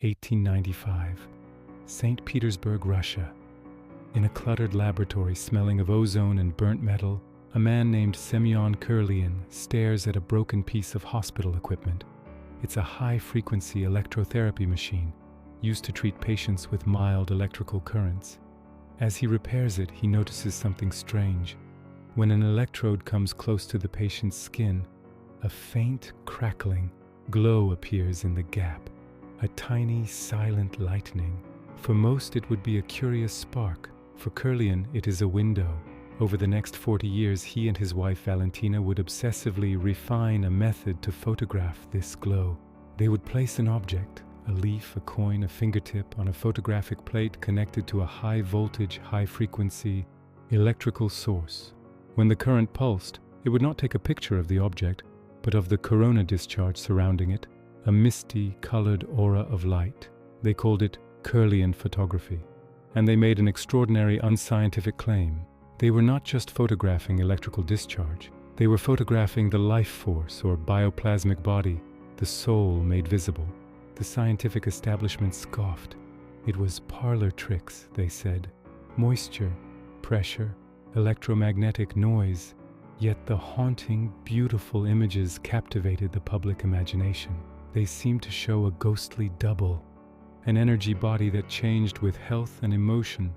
1895. St. Petersburg, Russia. In a cluttered laboratory smelling of ozone and burnt metal, a man named Semyon Kirlian stares at a broken piece of hospital equipment. It's a high-frequency electrotherapy machine used to treat patients with mild electrical currents. As he repairs it, he notices something strange. When an electrode comes close to the patient's skin, a faint, crackling glow appears in the gap. A tiny, silent lightning. For most, it would be a curious spark. For Kirlian, it is a window. Over the next 40 years, he and his wife Valentina would obsessively refine a method to photograph this glow. They would place an object, a leaf, a coin, a fingertip, on a photographic plate connected to a high-voltage, high-frequency electrical source. When the current pulsed, it would not take a picture of the object, but of the corona discharge surrounding it, a misty, colored aura of light. They called it Kirlian photography, and they made an extraordinary unscientific claim. They were not just photographing electrical discharge, they were photographing the life force or bioplasmic body, the soul made visible. The scientific establishment scoffed. It was parlor tricks, they said. Moisture, pressure, electromagnetic noise. Yet the haunting, beautiful images captivated the public imagination. They seemed to show a ghostly double, an energy body that changed with health and emotion.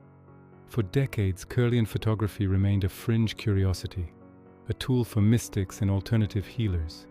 For decades, Kirlian photography remained a fringe curiosity, a tool for mystics and alternative healers.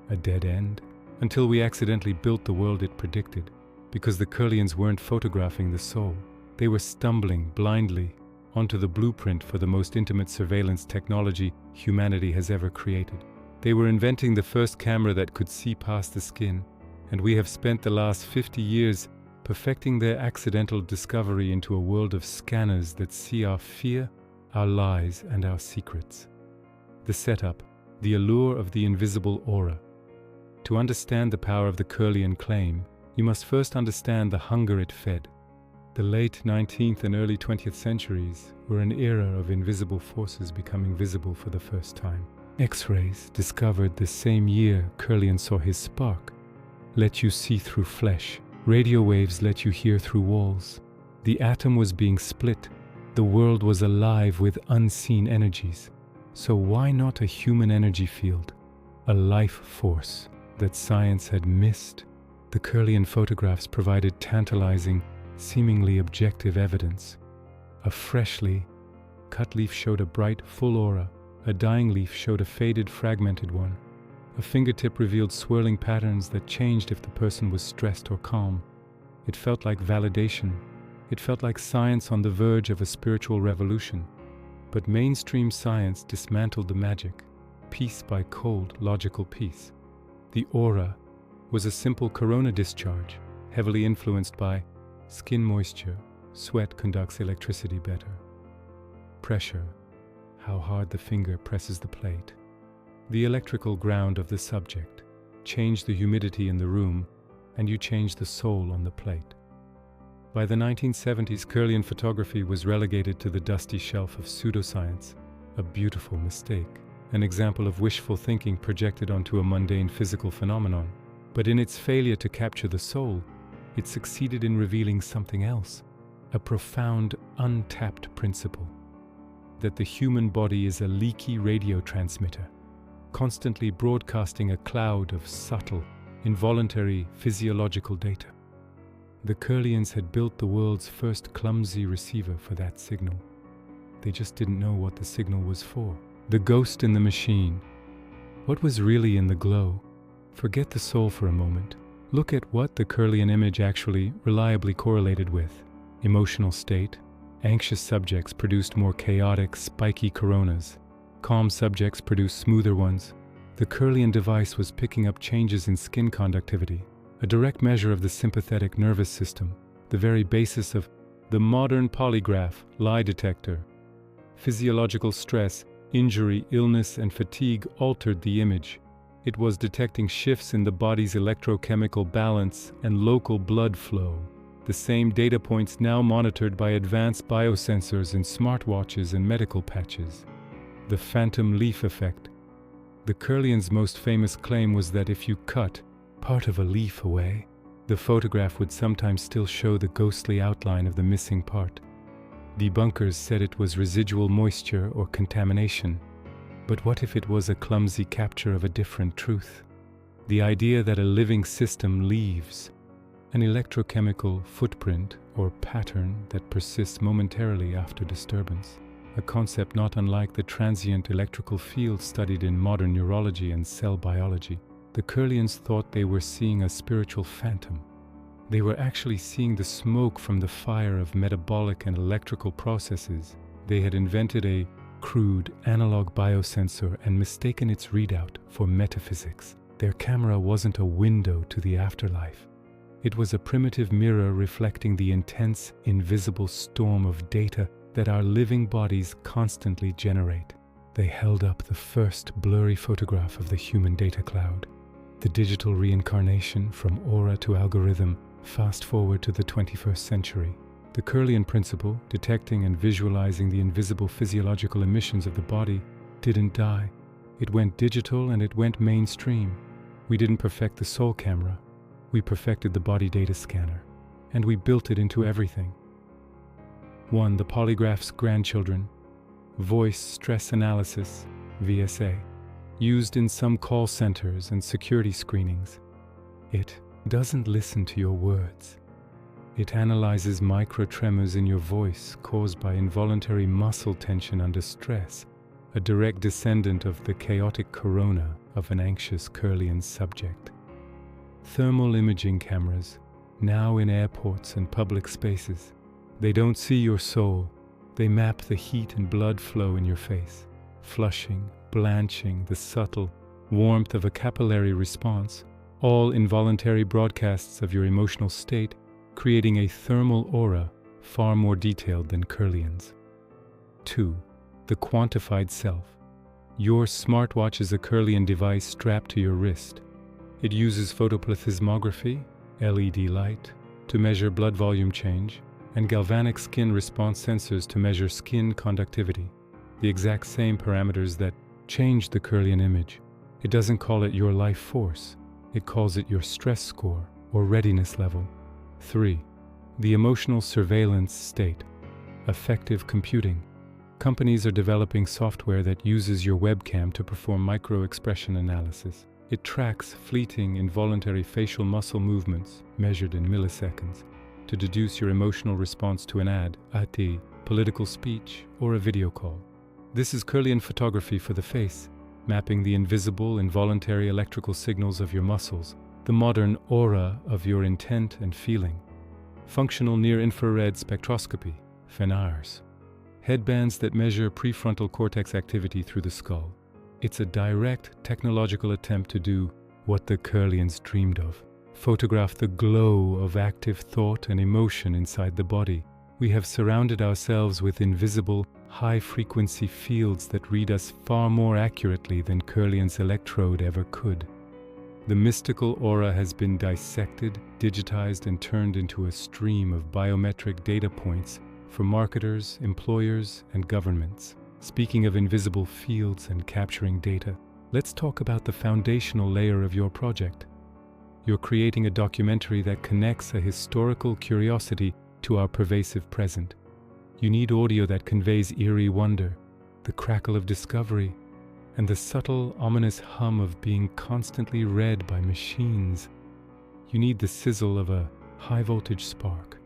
A dead end, until we accidentally built the world it predicted, because the Kirlians weren't photographing the soul. They were stumbling blindly onto the blueprint for the most intimate surveillance technology humanity has ever created. They were inventing the first camera that could see past the skin, and we have spent the last 50 years perfecting their accidental discovery into a world of scanners that see our fear, our lies, and our secrets. The setup, the allure of the invisible aura. To understand the power of the Kirlian claim, you must first understand the hunger it fed. The late 19th and early 20th centuries were an era of invisible forces becoming visible for the first time. X-rays, discovered the same year Kirlian saw his spark, let you see through flesh. Radio waves let you hear through walls. The atom was being split. The world was alive with unseen energies. So why not a human energy field? A life force that science had missed. The Kirlian photographs provided tantalizing, seemingly objective evidence. A freshly cut leaf showed a bright, full aura. A dying leaf showed a faded, fragmented one. A fingertip revealed swirling patterns that changed if the person was stressed or calm. It felt like validation. It felt like science on the verge of a spiritual revolution. But mainstream science dismantled the magic, piece by cold, logical piece. The aura was a simple corona discharge, heavily influenced by skin moisture. Sweat conducts electricity better. Pressure, how hard the finger presses the plate. The electrical ground of the subject. Change the humidity in the room, and you change the soul on the plate. By the 1970s, Kirlian photography was relegated to the dusty shelf of pseudoscience, a beautiful mistake, an example of wishful thinking projected onto a mundane physical phenomenon. But in its failure to capture the soul, it succeeded in revealing something else, a profound, untapped principle. That the human body is a leaky radio transmitter, constantly broadcasting a cloud of subtle, involuntary physiological data. The Kirlians had built the world's first clumsy receiver for that signal. They just didn't know what the signal was for. The ghost in the machine. What was really in the glow? Forget the soul for a moment. Look at what the Kirlian image actually reliably correlated with. Emotional state. Anxious subjects produced more chaotic, spiky coronas. Calm subjects produced smoother ones. The Kirlian device was picking up changes in skin conductivity, a direct measure of the sympathetic nervous system, the very basis of the modern polygraph, lie detector. Physiological stress, injury, illness, and fatigue altered the image. It was detecting shifts in the body's electrochemical balance and local blood flow. The same data points now monitored by advanced biosensors in smartwatches and medical patches. The phantom leaf effect. The Kirlians' most famous claim was that if you cut part of a leaf away, The photograph would sometimes still show the ghostly outline of the missing part. Debunkers said it was residual moisture or contamination. But what if it was a clumsy capture of a different truth? The idea that a living system leaves an electrochemical footprint or pattern that persists momentarily after disturbance, a concept not unlike the transient electrical field studied in modern neurology and cell biology. The Kirlians thought they were seeing a spiritual phantom. They were actually seeing the smoke from the fire of metabolic and electrical processes. They had invented a crude analog biosensor and mistaken its readout for metaphysics. Their camera wasn't a window to the afterlife. It was a primitive mirror reflecting the intense, invisible storm of data that our living bodies constantly generate. They held up the first blurry photograph of the human data cloud, the digital reincarnation from aura to algorithm. Fast forward to the 21st century. The Kirlian principle, detecting and visualizing the invisible physiological emissions of the body, didn't die. It went digital and it went mainstream. We didn't perfect the soul camera. We perfected the body data scanner. And we built it into everything. 1. The polygraph's grandchildren. Voice stress analysis, VSA. Used in some call centers and security screenings. It doesn't listen to your words. It analyzes microtremors in your voice caused by involuntary muscle tension under stress, a direct descendant of the chaotic corona of an anxious Kirlian subject. Thermal imaging cameras, now in airports and public spaces. They don't see your soul. They map the heat and blood flow in your face, flushing, blanching the subtle warmth of a capillary response, all involuntary broadcasts of your emotional state, creating a thermal aura far more detailed than Kirlian's. 2. The quantified self. Your smartwatch is a Kirlian device strapped to your wrist. It uses photoplethysmography, LED light, to measure blood volume change, and galvanic skin response sensors to measure skin conductivity, the exact same parameters that change the Kirlian image. It doesn't call it your life force. It calls it your stress score or readiness level. 3. The emotional surveillance state. Affective computing. Companies are developing software that uses your webcam to perform micro-expression analysis. It tracks fleeting involuntary facial muscle movements measured in milliseconds to deduce your emotional response to an ad, political speech, or a video call. This is Kirlian photography for the face, mapping the invisible, involuntary electrical signals of your muscles, the modern aura of your intent and feeling. Functional near-infrared spectroscopy, FNARS. Headbands that measure prefrontal cortex activity through the skull. It's a direct technological attempt to do what the Kirlians dreamed of. Photograph the glow of active thought and emotion inside the body. We have surrounded ourselves with invisible, high-frequency fields that read us far more accurately than Kirlian's electrode ever could. The mystical aura has been dissected, digitized, and turned into a stream of biometric data points for marketers, employers, and governments. Speaking of invisible fields and capturing data, let's talk about the foundational layer of your project. You're creating a documentary that connects a historical curiosity to our pervasive present. You need audio that conveys eerie wonder, the crackle of discovery, and the subtle, ominous hum of being constantly read by machines. You need the sizzle of a high-voltage spark,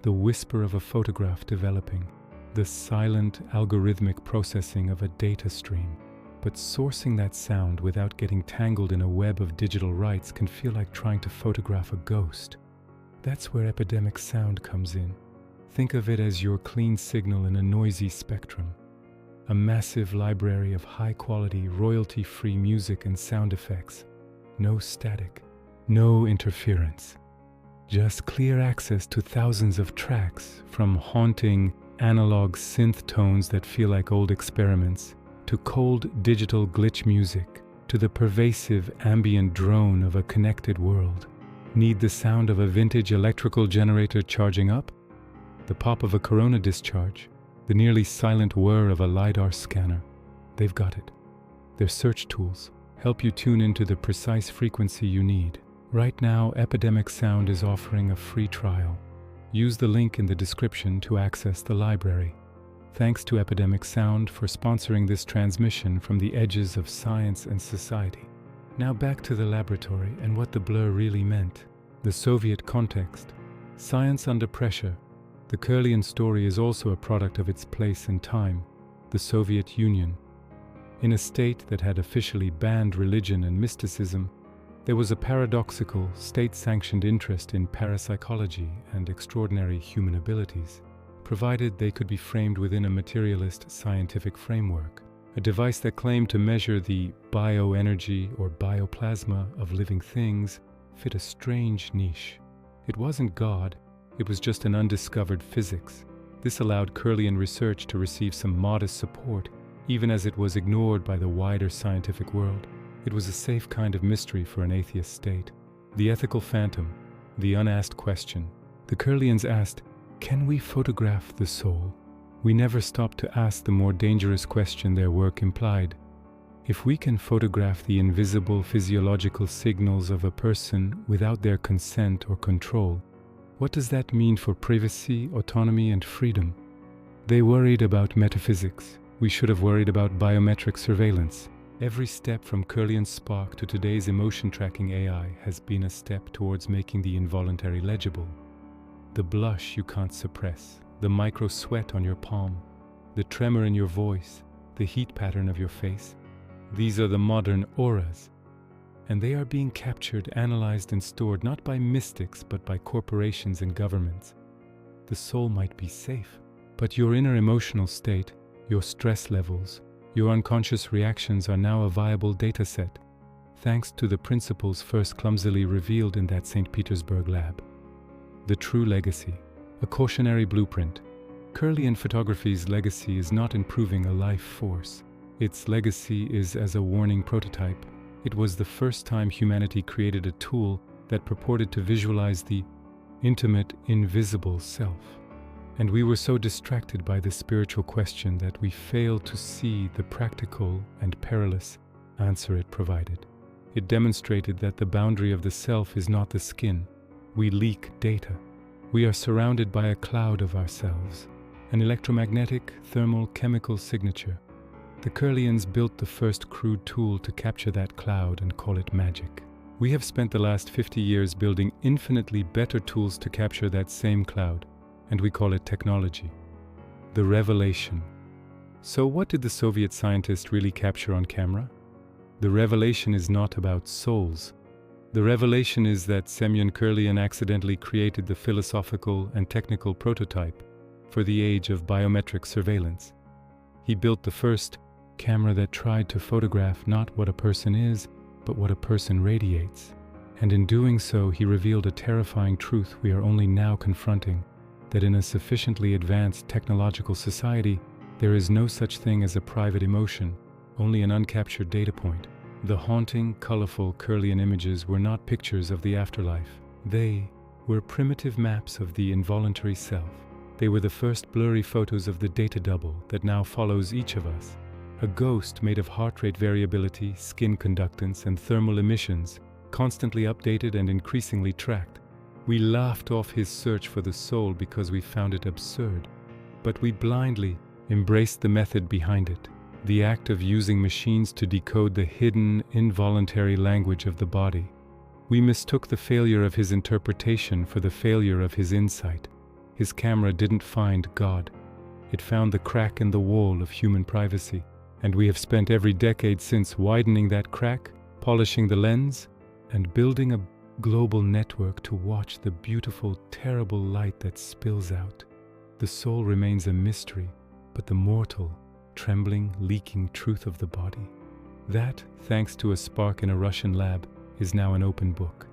the whisper of a photograph developing, the silent, algorithmic processing of a data stream. But sourcing that sound without getting tangled in a web of digital rights can feel like trying to photograph a ghost. That's where epidemic sound comes in. Think of it as your clean signal in a noisy spectrum. A massive library of high-quality, royalty-free music and sound effects. No static, no interference. Just clear access to thousands of tracks, from haunting analog synth tones that feel like old experiments, to cold digital glitch music, to the pervasive ambient drone of a connected world. Need the sound of a vintage electrical generator charging up? The pop of a corona discharge? The nearly silent whir of a LiDAR scanner? They've got it. Their search tools help you tune into the precise frequency you need. Right now, Epidemic Sound is offering a free trial. Use the link in the description to access the library. Thanks to Epidemic Sound for sponsoring this transmission from the edges of science and society. Now back to the laboratory and what the blur really meant. The Soviet context. Science under pressure. The Kirlian story is also a product of its place and time, the Soviet Union. In a state that had officially banned religion and mysticism, there was a paradoxical, state-sanctioned interest in parapsychology and extraordinary human abilities, provided they could be framed within a materialist scientific framework. A device that claimed to measure the bioenergy or bioplasma of living things fit a strange niche. It wasn't God, it was just an undiscovered physics. This allowed Kirlian research to receive some modest support, even as it was ignored by the wider scientific world. It was a safe kind of mystery for an atheist state. The ethical phantom, the unasked question. The Kirlians asked, can we photograph the soul? We never stopped to ask the more dangerous question their work implied. If we can photograph the invisible physiological signals of a person without their consent or control, what does that mean for privacy, autonomy, and freedom? They worried about metaphysics. We should have worried about biometric surveillance. Every step from Kirlian Spark to today's emotion tracking AI has been a step towards making the involuntary legible. The blush you can't suppress, the micro sweat on your palm, the tremor in your voice, the heat pattern of your face. These are the modern auras. And they are being captured, analyzed, and stored not by mystics, but by corporations and governments. The soul might be safe, but your inner emotional state, your stress levels, your unconscious reactions are now a viable data set, thanks to the principles first clumsily revealed in that St. Petersburg lab. The true legacy, a cautionary blueprint. Kirlian photography's legacy is not in proving a life force. Its legacy is as a warning prototype. It was the first time humanity created a tool that purported to visualize the intimate, invisible self. And we were so distracted by this spiritual question that we failed to see the practical and perilous answer it provided. It demonstrated that the boundary of the self is not the skin. We leak data. We are surrounded by a cloud of ourselves, an electromagnetic, thermal, chemical signature. The Kirlians built the first crude tool to capture that cloud and call it magic. We have spent the last 50 years building infinitely better tools to capture that same cloud, and we call it technology. The revelation. So what did the Soviet scientist really capture on camera? The revelation is not about souls. The revelation is that Semyon Kirlian accidentally created the philosophical and technical prototype for the age of biometric surveillance. He built the first camera that tried to photograph not what a person is, but what a person radiates. And in doing so, he revealed a terrifying truth we are only now confronting, that in a sufficiently advanced technological society, there is no such thing as a private emotion, only an uncaptured data point. The haunting, colorful Kirlian images were not pictures of the afterlife. They were primitive maps of the involuntary self. They were the first blurry photos of the data double that now follows each of us. A ghost made of heart rate variability, skin conductance, and thermal emissions, constantly updated and increasingly tracked. We laughed off his search for the soul because we found it absurd, but we blindly embraced the method behind it, the act of using machines to decode the hidden, involuntary language of the body. We mistook the failure of his interpretation for the failure of his insight. His camera didn't find God. It found the crack in the wall of human privacy. And we have spent every decade since widening that crack, polishing the lens, and building a global network to watch the beautiful, terrible light that spills out. The soul remains a mystery, but the mortal, trembling, leaking truth of the body, that, thanks to a spark in a Russian lab, is now an open book.